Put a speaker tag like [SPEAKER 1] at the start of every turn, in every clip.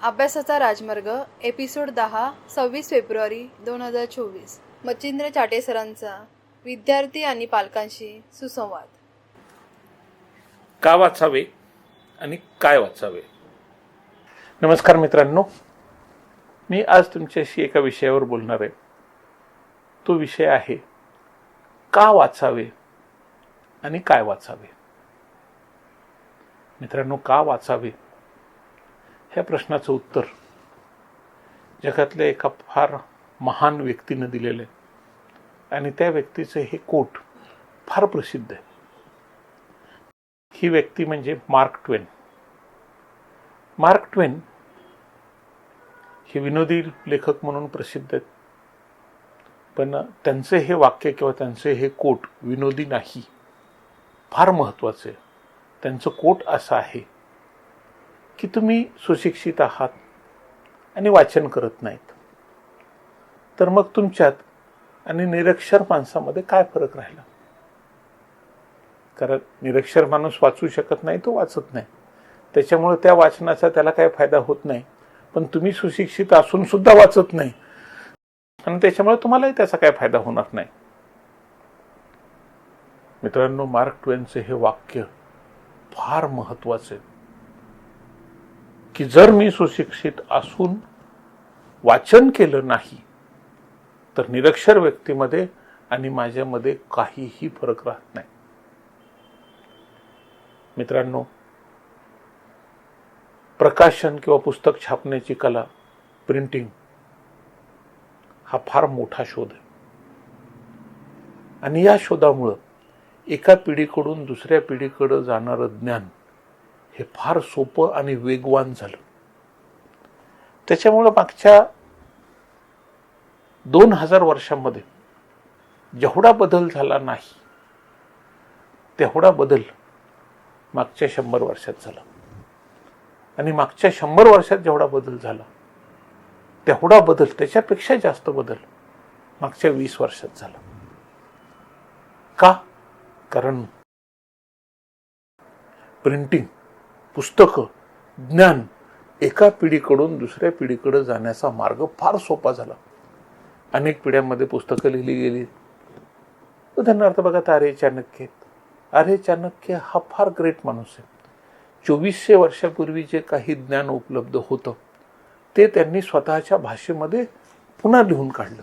[SPEAKER 1] अभ्यासाचा राजमार्ग episode 10 26 February 2024. Machhindra Chate सरांचा विद्यार्थी आणि पालकांशी सुसंवाद.
[SPEAKER 2] का वाचावे आणि काय वाचावे. नमस्कार मित्रांनो, मी आज तुमच्याशी एका विषयावर बोलणार आहे. तो विषय आहे का वाचावे आणि काय वाचावे. मित्रांनो, का वाचावे ह्या प्रश्नाचं उत्तर जगातल्या एका फार महान व्यक्तीनं दिलेलं आहे आणि त्या व्यक्तीचं हे कोट फार प्रसिद्ध आहे. ही व्यक्ती म्हणजे मार्क ट्वेन. मार्क ट्वेन हे विनोदी लेखक म्हणून प्रसिद्ध आहेत, पण त्यांचे हे वाक्य किंवा त्यांचे हे कोट विनोदी नाही, फार महत्त्वाचे आहे. त्यांचं कोट असं आहे की तुम्ही सुशिक्षित आहात आणि वाचन करत नाहीत, तर मग तुमच्यात आणि निरक्षर माणसामध्ये काय फरक राहिला. कारण निरक्षर माणूस वाचू शकत नाही, तो वाचत नाही, त्याच्यामुळे त्या वाचनाचा त्याला काही फायदा होत नाही. पण तुम्ही सुशिक्षित असून सुद्धा वाचत नाही आणि त्याच्यामुळे तुम्हालाही त्याचा काही फायदा होणार नाही. मित्रांनो, मार्क ट्वेनचे हे वाक्य फार महत्वाचे की जर मी सुशिक्षित असून वाचन केलं नाही तर निरक्षर व्यक्तीमध्ये आणि माझ्यामध्ये काहीही फरक राहत नाही. मित्रांनो, प्रकाशन किंवा पुस्तक छापण्याची कला, प्रिंटिंग, हा फार मोठा शोध आहे आणि या शोधामुळं एका पिढीकडून दुसऱ्या पिढीकडे जाणारं ज्ञान हे फार सोपं आणि वेगवान झालं. त्याच्यामुळं मागच्या 2000 वर्षांमध्ये जेवढा बदल झाला नाही तेवढा बदल मागच्या 100 वर्षात झाला आणि मागच्या 100 वर्षात जेवढा बदल झाला तेवढा बदल, त्याच्यापेक्षा जास्त बदल मागच्या 20 वर्षात झाला. का? कारण प्रिंटिंग, पुस्तकं, ज्ञान एका पिढीकडून दुसऱ्या पिढीकडे जाण्याचा मार्ग फार सोपा झाला. अनेक पिढ्यांमध्ये पुस्तकं लिहिली गेली. उदाहरणार्थ बघा, आर्य चाणक्य. आर्य चाणक्य हा फार ग्रेट माणूस आहे. 2400 वर्षापूर्वी जे काही ज्ञान उपलब्ध होतं ते त्यांनी स्वतःच्या भाषेमध्ये पुन्हा लिहून काढलं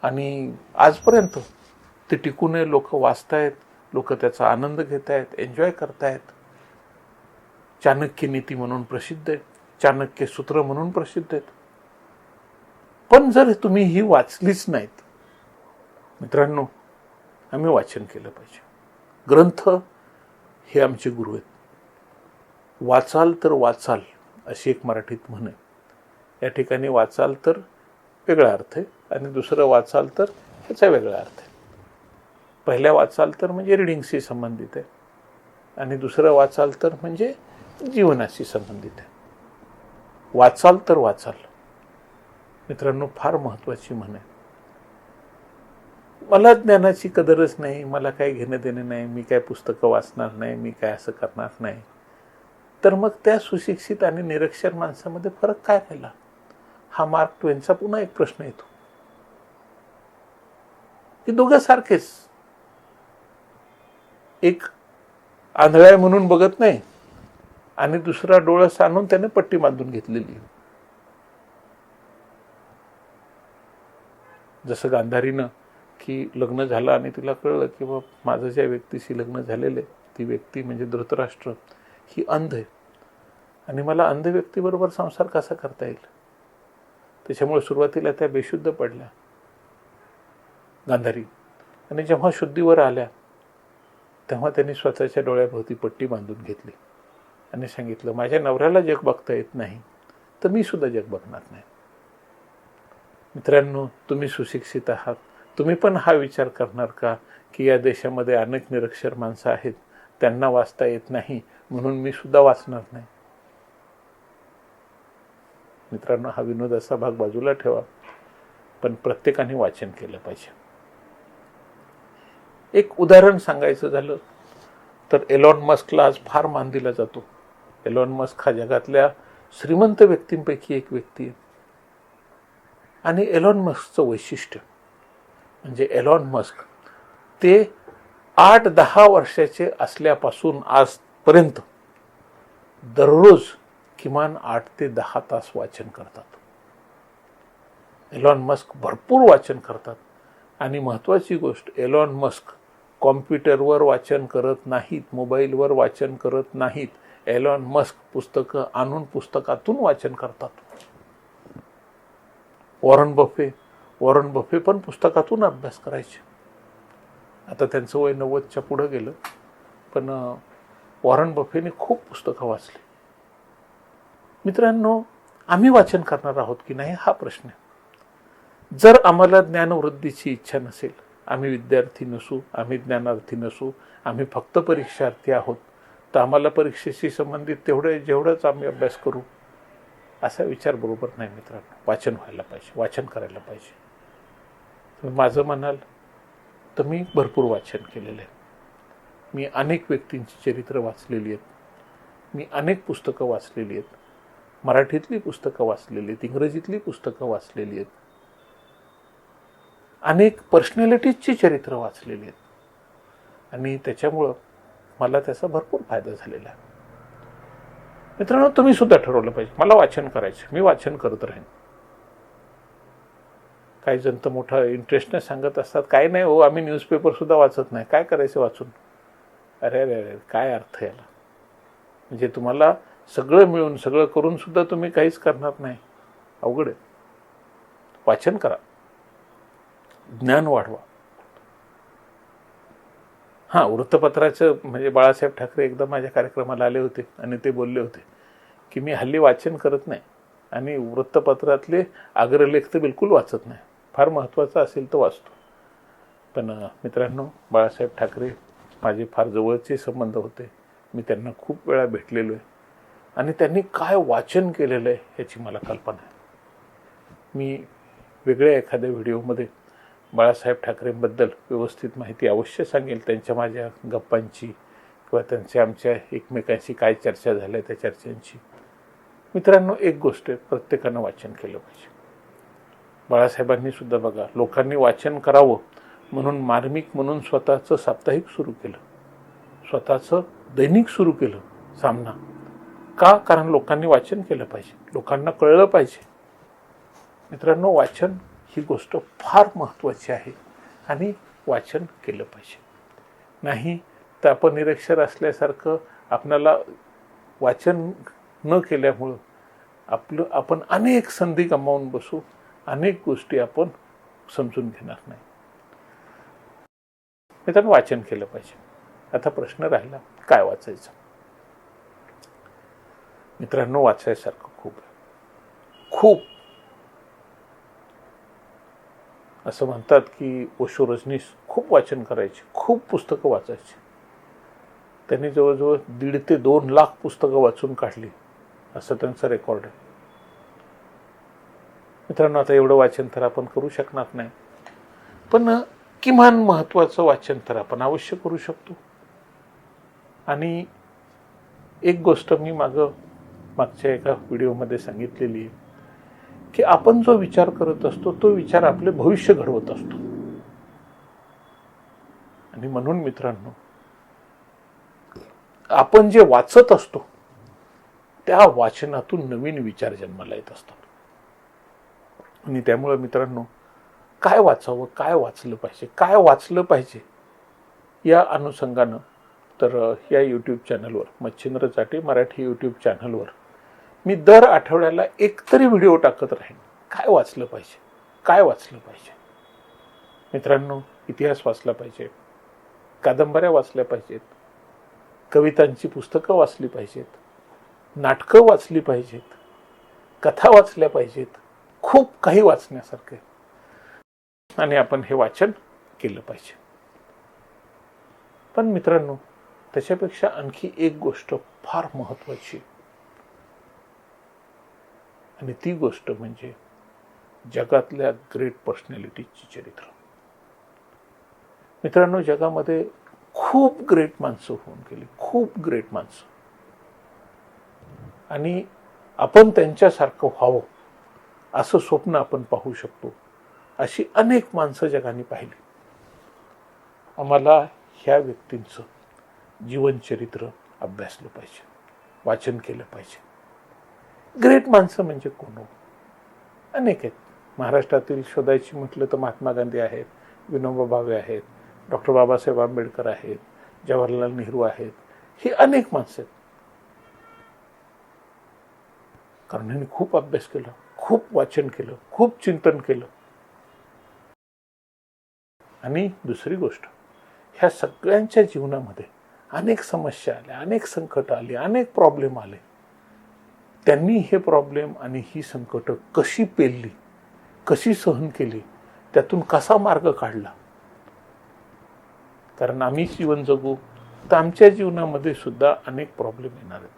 [SPEAKER 2] आणि आजपर्यंत ते टिकून आहे. लोक वाचतायत, लोक त्याचा आनंद घेत आहेत, एन्जॉय करतायत. चाणक्य नीती म्हणून प्रसिद्ध आहे, चाणक्य सूत्र म्हणून प्रसिद्ध आहेत. पण जर तुम्ही ही वाचलीच नाहीत, मित्रांनो, आम्ही वाचन केलं पाहिजे. ग्रंथ हे आमचे गुरु आहेत. वाचाल तर वाचाल अशी एक मराठीत म्हण आहे. या ठिकाणी वाचाल तर वेगळा अर्थ आहे आणि दुसरं वाचाल तर ह्याचा वेगळा अर्थ आहे. पहिल्या वाचाल तर म्हणजे रिडिंगशी संबंधित आहे आणि दुसरं वाचाल तर म्हणजे जीवनाशी संबंधित आहे. वाचाल तर वाचाल, मित्रांनो, फार महत्वाची म्हण आहे. मला ज्ञानाची कदरच नाही, मला काही घेणं देणं नाही, मी काय पुस्तकं वाचणार नाही, मी काय असं करणार नाही, तर मग त्या सुशिक्षित आणि निरक्षर माणसामध्ये फरक काय राहिला? हा मार्क ट्वेनचा पुन्हा एक प्रश्न येतो की दोघं सारखेच. एक आंधळा म्हणून बघत नाही आणि दुसरा डोळस आणून त्याने पट्टी बांधून घेतलेली. जसं गांधारीनं की लग्न झालं आणि तिला कळलं की बा माझं ज्या व्यक्तीशी लग्न झालेलं आहे ती व्यक्ती म्हणजे धृतराष्ट्र ही अंध आहे आणि मला अंध व्यक्तीबरोबर संसार कसा करता येईल. त्याच्यामुळे सुरुवातीला त्या बेशुद्ध पडल्या गांधारी, आणि जेव्हा शुद्धीवर आल्या तेव्हा त्यांनी स्वतःच्या डोळ्याभोवती पट्टी बांधून घेतली आणि सांगितलं, माझ्या नवऱ्याला जग बघता येत नाही तर मी सुद्धा जग बघणार नाही. मित्रांनो, तुम्ही सुशिक्षित आहात, तुम्ही पण हा विचार करणार का की या देशामध्ये अनेक निरक्षर माणसं आहेत, त्यांना वाचता येत नाही म्हणून मी सुद्धा वाचणार नाही. मित्रांनो, हा विनोदाचा भाग बाजूला ठेवा, पण प्रत्येकाने वाचन केलं पाहिजे. एक उदाहरण सांगायचं झालं तर एलॉन मस्कला आज फार मान दिला जातो. एलॉन मस्क हा जगातल्या श्रीमंत व्यक्तींपैकी एक व्यक्ती आहे. आणि एलॉन मस्कचं वैशिष्ट्य म्हणजे एलॉन मस्क ते 8-10 वर्षाचे असल्यापासून आजपर्यंत दररोज किमान 8 ते 10 तास वाचन करतात. एलॉन मस्क भरपूर वाचन करतात. आणि महत्त्वाची गोष्ट, एलॉन मस्क कॉम्प्युटरवर वाचन करत नाहीत, मोबाईलवर वाचन करत नाहीत. एलॉन मस्क पुस्तकं आणून पुस्तकातून वाचन करतात. वॉरन बफे पण पुस्तकातून अभ्यास करायचे. आता त्यांचं वय 90च्या पुढं गेलं, पण वॉरन बफेने खूप पुस्तकं वाचली. मित्रांनो, आम्ही वाचन करणार आहोत की नाही हा प्रश्न आहे. जर आम्हाला ज्ञानवृद्धीची इच्छा नसेल, आम्ही विद्यार्थी नसू, आम्ही ज्ञानार्थी नसू, आम्ही फक्त परीक्षार्थी आहोत, तर आम्हाला परीक्षेशी संबंधित जेवढंच आम्ही अभ्यास करू, असा विचार बरोबर नाही मित्रांनो. वाचन व्हायला पाहिजे, वाचन करायला पाहिजे. तुम्ही माझं म्हणाल तर मी भरपूर वाचन केलेलं आहे. मी अनेक व्यक्तींची चरित्र वाचलेली आहेत. मी अनेक पुस्तकं वाचलेली आहेत. मराठीतली पुस्तकं वाचलेली आहेत, इंग्रजीतली पुस्तकं वाचलेली आहेत. अनेक पर्सनॅलिटीजची चरित्र वाचलेली आहेत. आणि त्याच्यामुळं मला त्याचा भरपूर फायदा झालेला आहे. मित्रांनो, तुम्ही सुद्धा ठरवलं पाहिजे मला वाचन करायचं, मी वाचन करत राहीन. काही जण तर मोठा इंटरेस्टने सांगत असतात, काय नाही हो, आम्ही न्यूजपेपर सुद्धा वाचत नाही, काय करायचं वाचून. अरे अरे अरे, काय अर्थ याला. म्हणजे तुम्हाला सगळं मिळून सगळं करून सुद्धा तुम्ही काहीच करणार नाही, अवघड आहे. वाचन करा, ज्ञान वाढवा. हां, वृत्तपत्राचं म्हणजे बाळासाहेब ठाकरे एकदा माझ्या कार्यक्रमाला आले होते आणि ते बोलले होते की मी हल्ली वाचन करत नाही आणि वृत्तपत्रातले अग्रलेख तर बिलकुल वाचत नाही, फार महत्त्वाचं असेल तर वाचतो. पण मित्रांनो, बाळासाहेब ठाकरे माझे फार जवळचे संबंध होते. मी त्यांना खूप वेळा भेटलेलो आहे आणि त्यांनी काय वाचन केलेलं आहे ह्याची मला कल्पना आहे. मी वेगळ्या एखाद्या व्हिडिओमध्ये बाळासाहेब ठाकरेंबद्दल व्यवस्थित माहिती अवश्य सांगेल, त्यांच्या माझ्या गप्पांची किंवा त्यांच्या आमच्या एकमेकांशी काय चर्चा झाल्या त्या चर्चांची. मित्रांनो, एक गोष्ट आहे, प्रत्येकानं वाचन केलं पाहिजे. बाळासाहेबांनी सुद्धा बघा, लोकांनी वाचन करावं म्हणून मार्मिक म्हणून स्वतःचं साप्ताहिक सुरू केलं, स्वतःचं दैनिक सुरू केलं, सामना. का? कारण लोकांनी वाचन केलं पाहिजे, लोकांना कळलं पाहिजे. मित्रांनो, वाचन ही गोष्ट फार महत्त्वाची आहे आणि वाचन केलं पाहिजे. नाही तर आपण निरक्षर असल्यासारखं आपल्याला वाचन न केल्यामुळं आपण अनेक संधी गमावून बसू, अनेक गोष्टी आपण समजून घेणार नाही. मित्रांनो, वाचन केलं पाहिजे. आता प्रश्न राहिला, काय वाचायचं. मित्रांनो, वाचायसारखं खूप आहे, खूप. असं म्हणतात की ओशो रजनीश खूप वाचन करायचे, खूप पुस्तकं वाचायची. त्यांनी जवळजवळ 1.5 ते 2 लाख पुस्तकं वाचून काढली, असं त्यांचं रेकॉर्ड आहे. मित्रांनो, आता एवढं वाचन तर आपण करू शकणार नाही, पण किमान महत्त्वाचं वाचन तर आपण अवश्य करू शकतो. आणि एक गोष्ट मी मागच्या एका व्हिडिओमध्ये सांगितलेली आहे की आपण जो विचार करत असतो तो विचार आपले भविष्य घडवत असतो. आणि म्हणून मित्रांनो, आपण जे वाचत असतो त्या वाचनातून नवीन विचार जन्माला येत असतात. आणि त्यामुळे मित्रांनो, काय वाचावं, काय वाचलं पाहिजे, काय वाचलं पाहिजे, या अनुषंगानं तर या यूट्यूब चॅनलवर, मच्छिंद्र चाटे मराठी यूट्यूब चॅनलवर मी दर आठवड्याला एकतरी व्हिडिओ टाकत राहीन. काय वाचलं पाहिजे, काय वाचलं पाहिजे. मित्रांनो, इतिहास वाचला पाहिजे, कादंबऱ्या वाचल्या पाहिजेत, कवितांची पुस्तकं वाचली पाहिजेत, नाटकं वाचली पाहिजेत, कथा वाचल्या पाहिजेत. खूप काही वाचण्यासारखं आहे आणि आपण हे वाचन केलं पाहिजे. पण मित्रांनो, त्याच्यापेक्षा आणखी एक गोष्ट फार महत्त्वाची आणि ती गोष्ट म्हणजे जगातल्या ग्रेट पर्सनॅलिटीजची चरित्र. मित्रांनो, जगामध्ये खूप ग्रेट माणसं होऊन गेली, खूप ग्रेट माणसं. आणि आपण त्यांच्यासारखं व्हावं असं स्वप्न आपण पाहू शकतो. अशी अनेक माणसं जगाने पाहिली. आम्हाला ह्या व्यक्तींचं जीवनचरित्र अभ्यासलं पाहिजे, वाचन केलं पाहिजे. ग्रेट माणसं म्हणजे कोण? अनेक आहेत. महाराष्ट्रातील शोधायची म्हटलं तर महात्मा गांधी आहेत, विनोबा भावे आहेत, डॉक्टर बाबासाहेब आंबेडकर आहेत, जवाहरलाल नेहरू आहेत. ही अनेक माणसं आहेत. कारण यांनी खूप अभ्यास केला, खूप वाचन केलं, खूप चिंतन केलं. आणि दुसरी गोष्ट, ह्या सगळ्यांच्या जीवनामध्ये अनेक समस्या आल्या, अनेक संकट आली, अनेक प्रॉब्लेम आले. त्यांनी हे प्रॉब्लेम आणि ही संकट कशी पेलली, कशी सहन केली, त्यातून कसा मार्ग काढला. कारण आम्ही जीवन जगू तर आमच्या जीवनामध्ये सुद्धा अनेक प्रॉब्लेम येणार आहेत.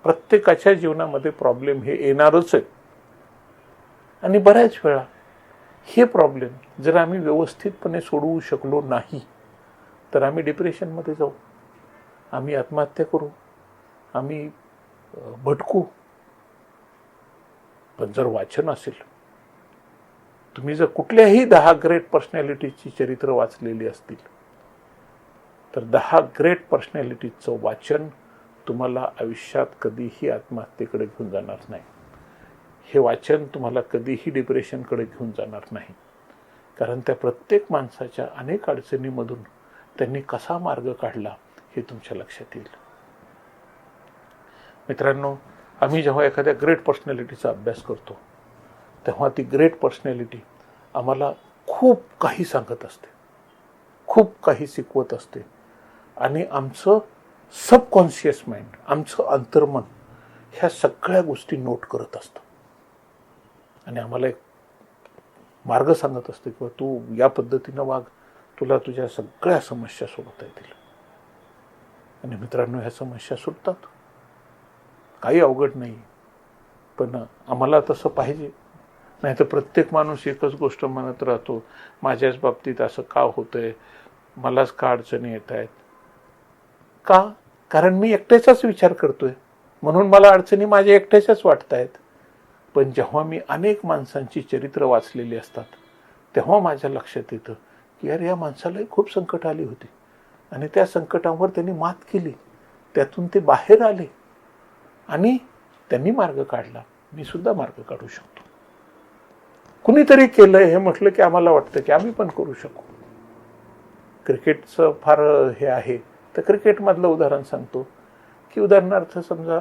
[SPEAKER 2] प्रत्येकाच्या जीवनामध्ये प्रॉब्लेम हे येणारच आहेत. आणि बऱ्याच वेळा हे प्रॉब्लेम जर आम्ही व्यवस्थितपणे सोडवू शकलो नाही तर आम्ही डिप्रेशनमध्ये जाऊ, आम्ही आत्महत्या करू, आम्ही भटकू. पण जर वाचन असेल, तुम्ही जर कुठल्याही 10 ग्रेट पर्सनॅलिटीची चरित्र वाचलेली असतील तर 10 ग्रेट पर्सनॅलिटीचं वाचन तुम्हाला आयुष्यात कधीही आत्महत्येकडे घेऊन जाणार नाही. हे वाचन तुम्हाला कधीही डिप्रेशनकडे घेऊन जाणार नाही. कारण त्या प्रत्येक माणसाच्या अनेक अडचणीमधून त्यांनी कसा मार्ग काढला हे तुमच्या लक्षात येईल. मित्रांनो, आम्ही जेव्हा एखाद्या ग्रेट पर्सनॅलिटीचा अभ्यास करतो तेव्हा ती ग्रेट पर्सनॅलिटी आम्हाला खूप काही सांगत असते, खूप काही शिकवत असते. आणि आमचं सबकॉन्शियस माइंड, आमचं अंतर्मन ह्या सगळ्या गोष्टी नोट करत असतं आणि आम्हाला एक मार्ग सांगत असते किंवा तू या पद्धतीनं वाग, तुला तुझ्या सगळ्या समस्या सोडवता येतील. आणि मित्रांनो, ह्या समस्या सुटतात, काही अवघड नाही. पण आम्हाला तसं पाहिजे. नाही तर प्रत्येक माणूस एकच गोष्ट म्हणत राहतो, माझ्याच बाबतीत असं का होतंय, मलाच का अडचणी येत आहेत. का? कारण मी एकट्याचाच विचार करतोय म्हणून मला अडचणी माझ्या एकट्याच्याच वाटत आहेत. पण जेव्हा मी अनेक माणसांची चरित्र वाचलेली असतात तेव्हा माझ्या लक्षात येतं की यार, या माणसालाही खूप संकट आली होती आणि त्या संकटावर त्यांनी मात केली, त्यातून ते बाहेर आले आणि त्यांनी मार्ग काढला. मी सुद्धा मार्ग काढू शकतो. कुणीतरी केलंय हे म्हटलं की आम्हाला वाटतं की आम्ही पण करू शकू. क्रिकेटचं फार हे आहे तर क्रिकेटमधलं उदाहरण सांगतो की उदाहरणार्थ समजा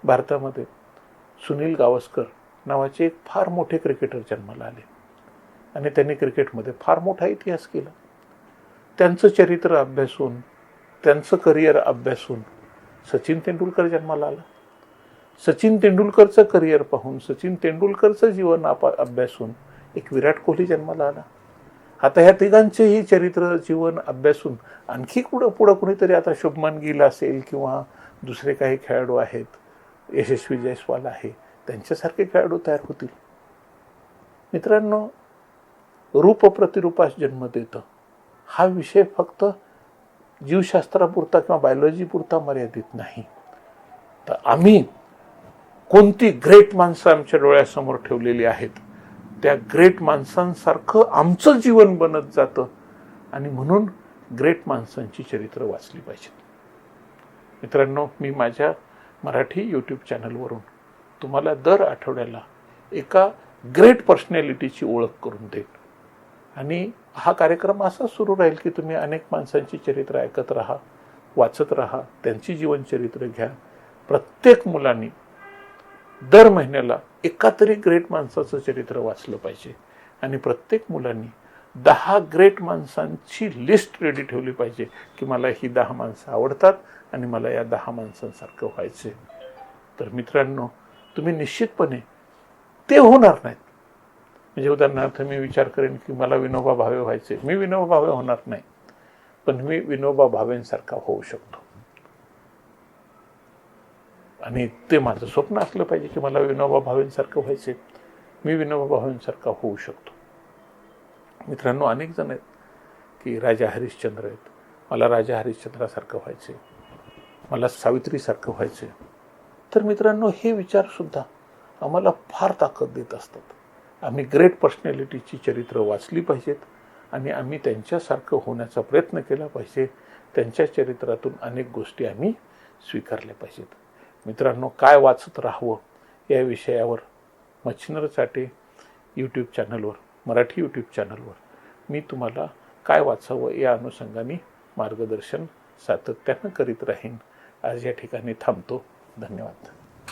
[SPEAKER 2] भारतामध्ये सुनील गावस्कर नावाचे एक फार मोठे क्रिकेटर जन्माला आले आणि त्यांनी क्रिकेटमध्ये फार मोठा इतिहास केला. त्यांचं चरित्र अभ्यासून, त्यांचं करिअर अभ्यासून सचिन तेंडुलकर जन्माला आला. सचिन तेंडुलकरचं करिअर पाहून, सचिन तेंडुलकरचं जीवन अभ्यासून एक विराट कोहली जन्माला आला. आता ह्या तिघांचेही चरित्र, जीवन अभ्यासून आणखी पुढं कुणीतरी, आता शुभमन गिल असेल किंवा दुसरे काही खेळाडू आहेत, यशस्वी जयस्वाल आहे, त्यांच्यासारखे खेळाडू तयार होतील. मित्रांनो, रूप प्रतिरूपास जन्म देतं हा विषय फक्त जीवशास्त्रापुरता किंवा बायोलॉजीपुरता मर्यादित नाही. तर आम्ही कोणती ग्रेट माणसं आमच्या डोळ्यासमोर ठेवलेली आहेत, त्या ग्रेट माणसांसारखं आमचं जीवन बनत जातं आणि म्हणून ग्रेट माणसांची चरित्र वाचली पाहिजेत. मित्रांनो, मी माझ्या मराठी यूट्यूब चॅनलवरून तुम्हाला दर आठवड्याला एका ग्रेट पर्सनॅलिटीची ओळख करून देईन आणि हा कार्यक्रम असा सुरू राहील की तुम्ही अनेक माणसांची चरित्र ऐकत राहा, वाचत राहा, त्यांची जीवनचरित्र घ्या. प्रत्येक मुलांनी दर महिन्याला एका तरी ग्रेट माणसाचं चरित्र वाचलं पाहिजे आणि प्रत्येक मुलांनी 10 ग्रेट माणसांची लिस्ट रेडी ठेवली पाहिजे की मला ही 10 माणसं आवडतात आणि मला या 10 माणसांसारखं व्हायचे. तर मित्रांनो, तुम्ही निश्चितपणे ते होणार नाहीत. म्हणजे उदाहरणार्थ मी विचार करेन की मला विनोबा भावे व्हायचे, मी विनोबा भावे होणार नाही, पण मी विनोबा भावेंसारखा होऊ शकतो. आणि ते माझं स्वप्न असलं पाहिजे की मला विनोबा भावेंसारखं व्हायचे, मी विनोबा भावेंसारखा होऊ शकतो. मित्रांनो, अनेक जण आहेत की राजा हरिश्चंद्र आहेत, मला राजा हरिश्चंद्रासारखं व्हायचे, मला सावित्रीसारखं व्हायचे. तर मित्रांनो, हे विचारसुद्धा आम्हाला फार ताकद देत असतात. आम्ही ग्रेट पर्सनॅलिटीची चरित्र वाचली पाहिजेत आणि आम्ही त्यांच्यासारखं होण्याचा प्रयत्न केला पाहिजे. त्यांच्या चरित्रातून अनेक गोष्टी आम्ही स्वीकारल्या पाहिजेत. मित्रांनो, काय वाचत राहावं या विषयावर मच्छिंद्र चाटे यूट्यूब चॅनलवर, मराठी यूट्यूब चॅनलवर मी तुम्हाला काय वाचावं या अनुषंगाने मार्गदर्शन सातत्यानं करीत राहीन. आज या ठिकाणी थांबतो. धन्यवाद.